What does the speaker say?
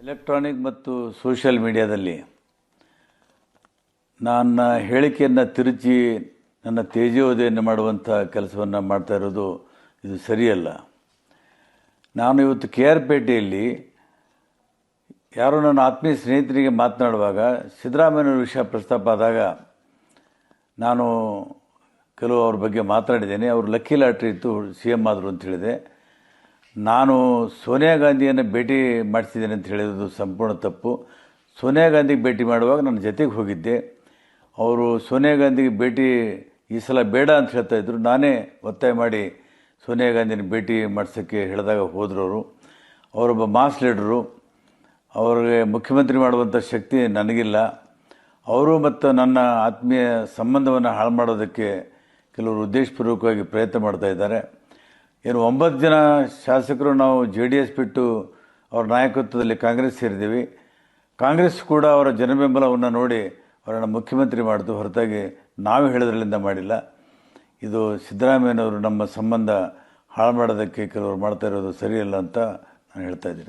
Electronic ಮತ್ತು social ಮೀಡಿಯಾದಲ್ಲಿ ನನ್ನ ಹೇಳಿಕೆಯನ್ನು ತಿರುಚಿ ನನ್ನ ತೇಜೋವಧೆಯನ್ನು ಮಾಡುವಂಥ ಕೆಲಸವನ್ನು ಮಾಡ್ತಾ ಇರೋದು ಇದು ಸರಿಯಲ್ಲ. ನಾನು ಇವತ್ತು KR ಪೇಟೆಯಲ್ಲಿ ಯಾರೋ ನನ್ನ ಆತ್ಮೀಯ ಸ್ನೇಹಿತರಿಗೆ ಮಾತನಾಡುವಾಗ ಸಿದ್ದರಾಮಯ್ಯನವರ ವಿಷಯ ಪ್ರಸ್ತಾಪ ಆದಾಗ ನಾನು ಕೆಲವು ಅವ್ರ ಬಗ್ಗೆ ಮಾತಾಡಿದ್ದೇನೆ. ಅವರು ಲಕ್ಕಿ ಲಾಟ್ರಿ ಇತ್ತು, CM ಆದರು ಅಂತ ಹೇಳಿದೆ. ನಾನು ಸೋನಿಯಾ ಗಾಂಧಿಯನ್ನು ಭೇಟಿ ಮಾಡಿಸಿದ್ದೇನೆ ಅಂತ ಹೇಳಿರೋದು ಸಂಪೂರ್ಣ ತಪ್ಪು. ಸೋನಿಯಾ ಗಾಂಧಿಗೆ ಭೇಟಿ ಮಾಡುವಾಗ ನನ್ನ ಜೊತೆಗೆ ಹೋಗಿದ್ದೆ. ಅವರು ಸೋನಿಯಾ ಗಾಂಧಿಗೆ ಭೇಟಿ ಈ ಸಲ ಬೇಡ ಅಂತ ಹೇಳ್ತಾಯಿದ್ರು. ನಾನೇ ಒತ್ತಾಯ ಮಾಡಿ ಸೋನಿಯಾ ಗಾಂಧಿನ ಭೇಟಿ ಮಾಡಿಸೋಕ್ಕೆ ಹೇಳಿದಾಗ ಹೋದರು. ಅವರೊಬ್ಬ ಮಾಸ್ ಲೀಡರು, ಅವರಿಗೆ ಮುಖ್ಯಮಂತ್ರಿ ಮಾಡುವಂಥ ಶಕ್ತಿ ನನಗಿಲ್ಲ. ಅವರು ಮತ್ತು ನನ್ನ ಆತ್ಮೀಯ ಸಂಬಂಧವನ್ನು ಹಾಳು ಮಾಡೋದಕ್ಕೆ ಕೆಲವರು ಉದ್ದೇಶಪೂರ್ವಕವಾಗಿ ಪ್ರಯತ್ನ ಮಾಡ್ತಾ ಇದ್ದಾರೆ. ಏನು 9 ಜನ ಶಾಸಕರು ನಾವು JDS ಬಿಟ್ಟು ಅವರ ನಾಯಕತ್ವದಲ್ಲಿ ಕಾಂಗ್ರೆಸ್ ಸೇರಿದ್ದೀವಿ. ಕಾಂಗ್ರೆಸ್ ಕೂಡ ಅವರ ಜನಬೆಂಬಲವನ್ನು ನೋಡಿ ಅವರನ್ನು ಮುಖ್ಯಮಂತ್ರಿ ಮಾಡಿತು, ಹೊರತಾಗಿ ನಾವು ಹೇಳೋದ್ರಲ್ಲಿಂದ ಮಾಡಿಲ್ಲ. ಇದು ಸಿದ್ದರಾಮಯ್ಯನವರು ನಮ್ಮ ಸಂಬಂಧ ಹಾಳು ಮಾಡೋದಕ್ಕೆ ಕೆಲವರು ಮಾಡ್ತಾ ಇರೋದು ಸರಿಯಲ್ಲ ಅಂತ ನಾನು ಹೇಳ್ತಾ ಇದ್ದೀನಿ.